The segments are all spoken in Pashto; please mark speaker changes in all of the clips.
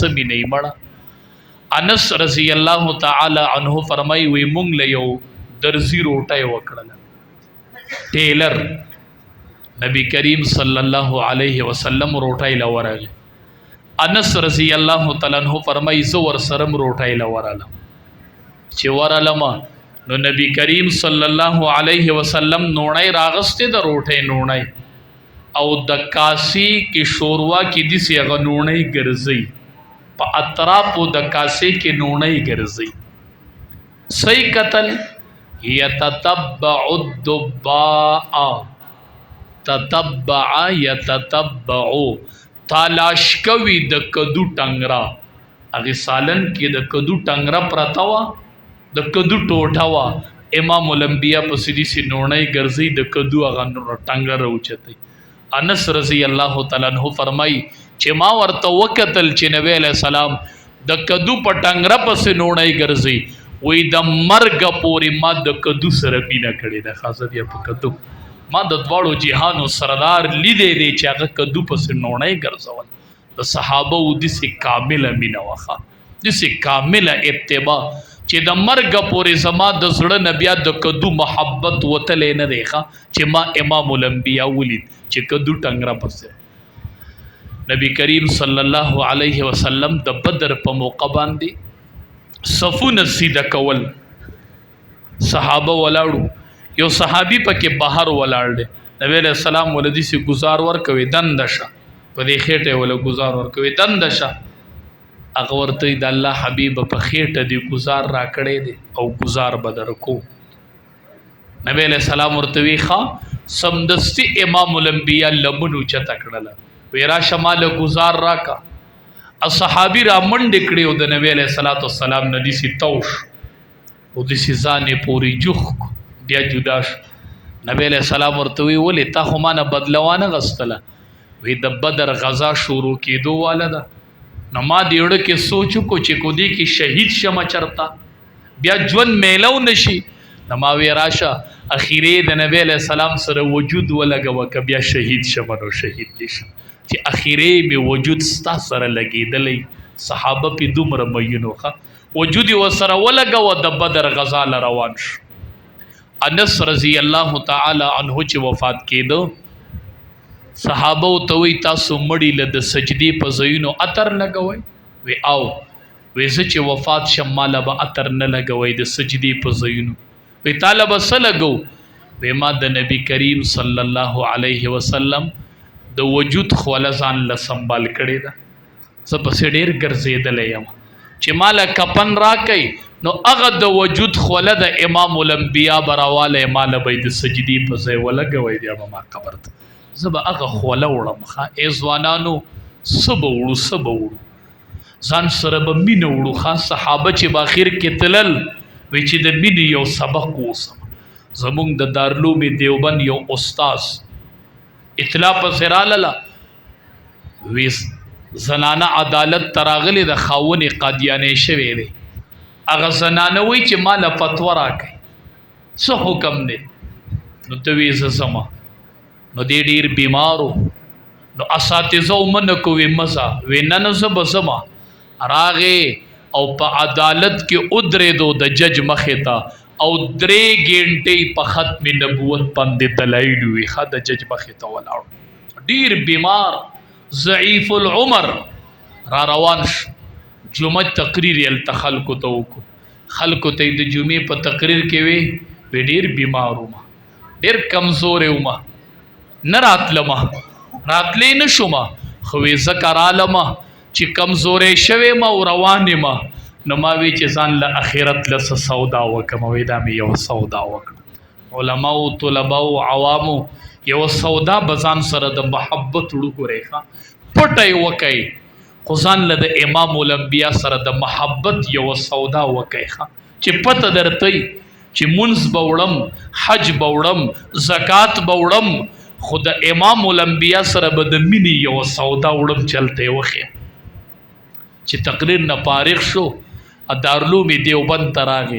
Speaker 1: سمینه مړه. انس رضی الله تعالی عنہ فرمای وی مونږ له یو درزی روټه وکړه ټیلر نبی کریم صلی الله علیه وسلم روټه لورغه. انس رضی الله تعالی عنہ فرمای زو ور سرم روټه لورالم چې ورالم نو نبی کریم صلی الله علیه وسلم نوړی راغسته د روټه نوړی او د کاسی کی شوروا کی دي سی غ نوړی ګرځي په اطرافو د کاسې کې نونی ګرځي. صحیح قتل یتتبع الدباء تتبع یتتبع تلاش کوي د کدو ټنګرا هغه سالن کې د کدو ټنګرا پرتاوا د کدو ټوټا وا امام الانبیاء په سړي سي نونی ګرځي د کدو هغه ټنګرا اوچتي. انس رضی الله تعالی عنہ فرمای چې ما ورته وکتل چې نبی علیہ السلام د کدو په ټنګره پسې نوړی ګرځي وی د مرګ پورې ما د کدو سره بینا کړی د خاصه دی په کدو ما د دواړو جهانو سردار لیدې دی چې هغه کدو پسې نوړی ګرځول. د صحابه و دسې کامله مینا وخه دسې کامله اتباع چې د مرګ پورې زما د زړه نبیا د کدو محبت وتلې نه دی چې ما امام الانبیاء ولید چې کدو ټنګره پسې. نبی کریم صلی الله علیه وسلم د بدر په موقع باندې صفونه سیده کول صحابه ولاړو یو صحابي پکې بهر ولاړ دی نبی علیہ السلام ولدي سي گزار ور کوي دندشه په دې خېټه ول گزار ور کوي دندشه هغه ورته د الله حبیب په خېټه دی گزار را کړی دی او گزار بدر کو. نبی علیہ السلام ورته وی ښا سمدستی امام الانبیاء لمنو چته کړله ویرا شمال گزار راکا. الصحابی را منډ کړي او د نبی علیہ الصلوۃ والسلام ندی سی توش او د سی ځانې پوری جوخ بیا جداش. نبی علیہ السلام ورته وی ولې تا خو مانه بدلوانه غستله وی د بدر غزا شروع کیدو والده نو ما دیوړه کې سوچو کو چې کو دی کې شهید شمه چرتا بیا ژوند میلو نشي نو ما وی راشه اخیری د نبی علیہ السلام سره وجود ولګو ک بیا شهید شمه نو شهید دي چې اخیری به وجود ستا سره لګیدلې صحابه په دومره مینوخه وجود وسره ولګو د بدر غزا روان شو. انس رضی الله تعالی عنہ چې وفات کېدو صحابه ته وی تاسو مړی له د سجدي په زینو اتر لګوي وی او وی چې وفات شماله به اتر نه لګوي د سجدي په زینو وی طالب سلګو وی ما د نبی کریم صلی الله علیه وسلم د وجود خولزان له سنبال کړی دا زه پسې ډېر ګرځېدلی یم چې ماله کپن راکئ نو هغه د وجود خوله د امام الانبیاء براواله ماله به د سجدي په ځای ولګوئ بیا به ما قبر ته زه به هغه خوله وړم ښه ای ځوانانو څه به وړو ځان سره به مینه وړو خاص صحابه چې به اخر کې تلل وی چې د مینې یو سبق ووسم. زمونږ د دارالعلوم دیوبند یو استاذ اطلاع پسې راغله وی زنانه عدالت تراغلی د خاونې قادیانې شوی دی هغه زنانه وی چې ماله فتوا راکړي څه حکم دی نو ته وی زه ځمه نو دی ډېر بیمارو نو اساتذه ومنه کوي مزه وی نه نه زه به ځمه راغې او په عدالت کې ودرېدو د جج مخې ته او 3 غنټې په ختم نبوت باندې دلایل وی ښه د جج مخې ته ولاړ ډیر بیمار ضعیف العمر را روان شو. جمعه تقریر ال خلکو ته وکړو خلکو ته د جمعې په تقریر کې وی ډیر بیمار وم ډیر کمزور وم نه راتلم راتلې نشم خو ذکر عالم چې کمزورې شوی ما او روانې ما نو ما وی چې ځان له اخرت له سودا وکم وی دا مې یو سودا وکړه علما او طلبا او عوامو یو سودا بزان سره د محبت وړو پټي وکي خو ځان له د امام الانبیاء سره د محبت یو سودا وکي چې پته درته چې منځ بوړم حج بوړم زکات بوړم خو د امام الانبیاء سره به د مینې یو سودا وړم چلته وخی چې تقریر نه فارغ شو دارالعلوم دیوبند ته راغی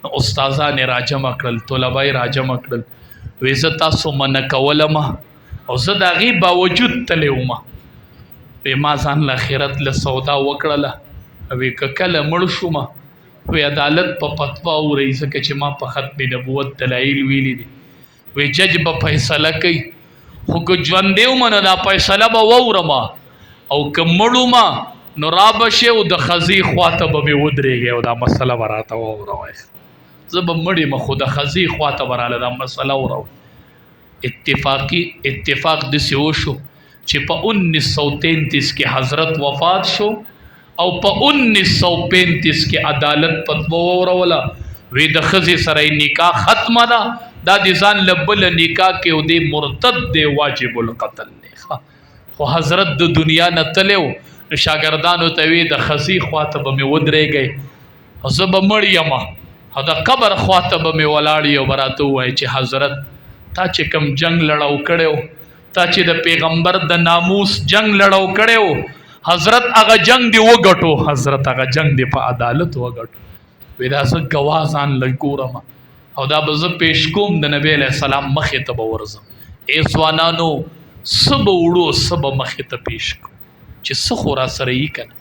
Speaker 1: نو استادان راجمع کړل طلبای راجمع کړل وی زه تاسو منع کولم او زه د هغې باوجود تللی وم وی ما ځان له آخرت له سودا وکړله وی که کله مړ شوم وی عدالت په فتوا اورئ ځکه چې ما په ختم نبوت دلایل ویلي دي وی جج به فیصله کوي خو که ژوندی وم نو دا فیصله به واورم او که مړ وم نو را به شي او د ښځې خواته به مې ودرېږي او دا مسله به راته واوروئ زه به مړ یم خو د ښځې خواته به راله دا مسله واوروئ اتفاق داسې وشو چې په 1933 کې حضرت وفات شو او په 1935 کې عدالت فتوا وروله وی د ښځې سره نکاح ختمه ده دا د ځان له بله نکاح کې او دی مرتد دی واجب القتل دی خو حضرت د دنیا نه تلی و نو شاګردانو ته وی د ښځې خواته به مې ودرېږئ زه به مړ یم او د قبر خواته به مې ولاړ یو به راته ووایي چې حضرت تا چې کوم جنگ لړو کړی و تا چې د پیغمبر د ناموس جنگ لړو کړی و حضرت هغه جنگ دی وګټو حضرت هغه جنگ دی په عدالت وګټو وی دا زه ګواه ځان له ګورم او دا به زه پیش کوم د نبی علیه السلام مخې ته به ورځم ای ځوانانو څه به وړو څه به مخې ته پیش کړو چې څه خو را سره یي که نه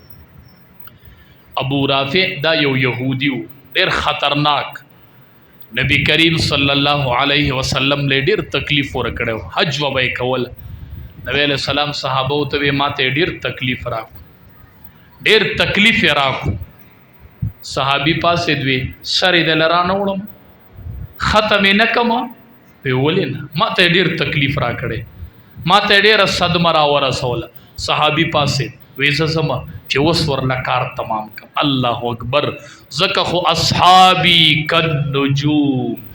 Speaker 1: ابو رافع دا یو یهودي و ډېر خطرناک نبی کریم صلی الله علیه وسلم له ډېر تکلیف ورکړی و حج به یې کول نبی علیه السلام صحابو ته وی ما ته ډېر تکلیف راکړو ډېر تکلیف یې راکړو صحابي پاسې دوی سر یې دله رانه وړم ختم یې نه کړم وی ولې نه ما ته ډېر تکلیف راکړی ما ته ډېره صدمه راورسوله صحابي پاسې وی زه ځمه چې اوس ورله کار تمام کړم الله اکبر ځکه خو اصحابي کالنجوم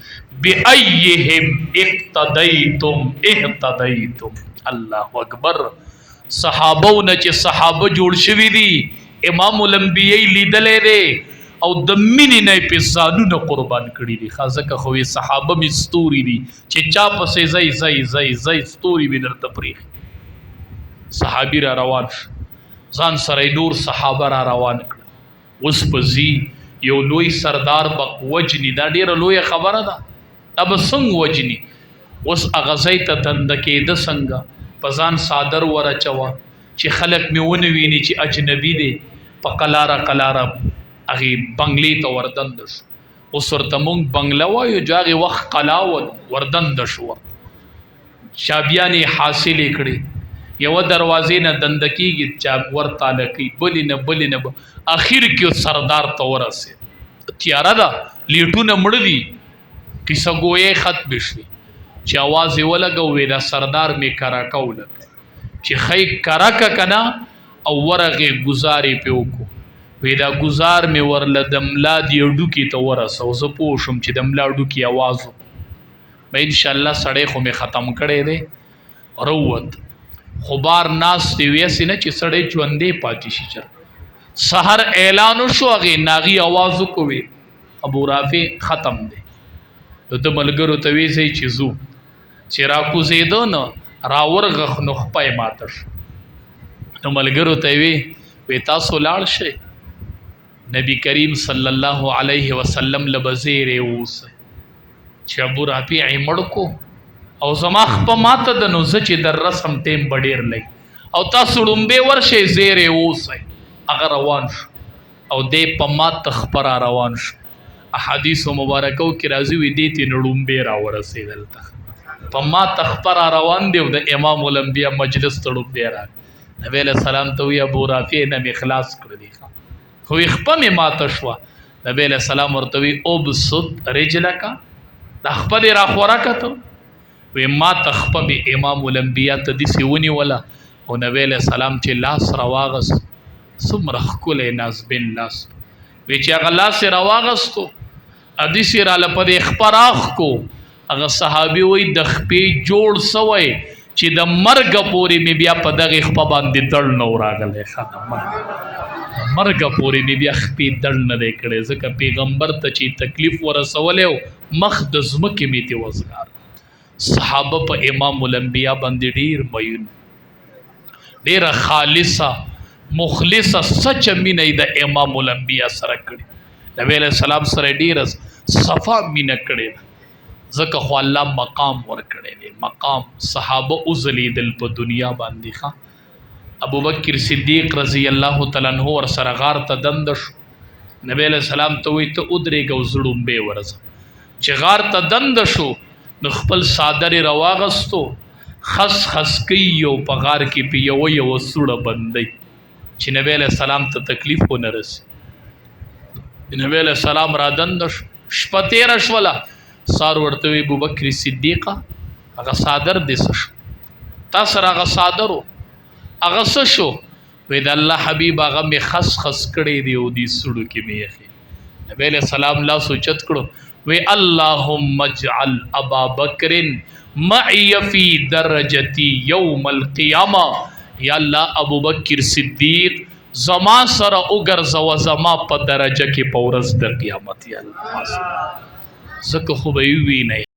Speaker 1: بأیهم اقتدیتم اهتدیتم الله اکبر صحابونه چې صحابه جوړ شوي دي امام الانبیاء لیدلی دی او د مینې نه یې پې ځانونه قربان کړي دي ځکه خو یې صحابه مې ستوري دي چې چا پسې ځئ ستوري مې درته پرېښي صحابي را روان شو ځان سره یې نور صحابه را روان کړه اوس به ځي یو لوی سردار به وجني دا ډېره لویه خبره ده دا به څنګه وجني اوس هغه ځای ته تنده کېده څنګه په ځان څادر ورچوه چې خلک مې ونه ویني چې اجنبي دی په قلاره هغې بنګلې ته وردنده شو اوس ورته مونږ بنګله وایو جو هغې وخت قلا وردنده شوه چابیانې حاصلې کړې یوه دروازې نه دنده کېږي چا ورتاله کوي بلې نه اخر کې سردار ته ورسېد تیاره ده لیټونه مړه دي کیسه ګویې ختم شوې چې اواز یې ولګو وی دا سردار مې کراکه ولګ چې ښی کراکه که نه او ورغې ګزار یې پې وکړو وی دا ګزار مې ورله د ملا دې ډوکي ته ورسو زه پوه شوم چې د ملا ډوکي اواز و انشاءالله سړی خو مې ختم کړی دی روت خو بار ناست دی ویسې نه چې سړی ژوندی پاتې شي چر سحر اعلان وشو هغې ناغي اواز وکړو ابو رافع ختم دی نو د ملګرو ته ویځئ چې ځو چې راکوزېده نه راورغه نو خپه یې ماته شو نو ملګرو ته وی تاسو لاړ شئ نبی کریم صلی الله علیه وسلم له به زیری ووسئ چې ابو رافع یې مړ کو او زما خپه ماته ده نو زه چې در رسم ټیم به ډېر لګي او تاسو ړومبې ورشئ زیری ووسئ هغه روان شو او دی په ماته خپه را روان شو احادیثو مبارکو کې راځي وي دې ته نو ړومبې راورسېدل ته په ماته خپه را روان دی او د امام الانبیا مجلس ته ړومبې راغی نبی علیه السلام ته وی ابو رافع نه مې خلاص کړلي خو خپه مې ماته شوه نبی علیه السلام ورته وی ابسط رجلکه دا خپه دې راخوره کته وی ما ته خپه مې امام الانبیا ته داسې ونیوله او نبی علیه السلام چې لاس راواغست څومره ښکلی نازبین لاس وی چې هغه لاس یې راواغستو حدیث یې راله په دې خپه راښکو هغه صحابي وایي د خپې جوړ سوی چې د مرګه پورې مې بیا په دغې خپه باندې دړ نه و راغلی ښه د مرګه پورې مې بیا خپې دړ نه دی کړی ځکه پیغمبر ته چې تکلیف ورسولی و مخ د ځمکې مې ترې وزګار صحابه په امام الانبیا باندې ډېر مین ډېره خالصه مخلصه سچه مینه یې د امام الانبیا سره کړې نبی علیه السلام سره ډېره صفا مینه کړې ده ځکه خو الله مقام ورکړی دی مقام صحابه وځلیدل په دنیا باندې ښه ابو بکر صدیق رضی الله تعالی عنہ ور سره غار ته دند شو. نبی علیہ السلام ته وی ته ادرېږه وزړم به ورځ چې غار ته دند شو نو خپل صادر رواغستو خس خس کوي او په غار کې په یو سوړه بندي چې نبی علیہ السلام ته تکلیف ونه رسي. نبی علیہ السلام را دند شو شپه تېره شوله سار ورته وی ابو بکر صدیقه هغه صادر دې څه شو تا سره هغه صادرو هغه څه شو وی د الله حبیب هغه مې خس خس کړی دی او دې سړو کې مې یخي. نبی علیہ السلام لا سوچت کړو وی اللهم اجعل ابا بکر معي في درجتي يوم القيامه یا الله ابو بکر صدیق زما سره وګرځوه زما په درجه کې په ورځ د قیامت یا الله زکه خو به وی نه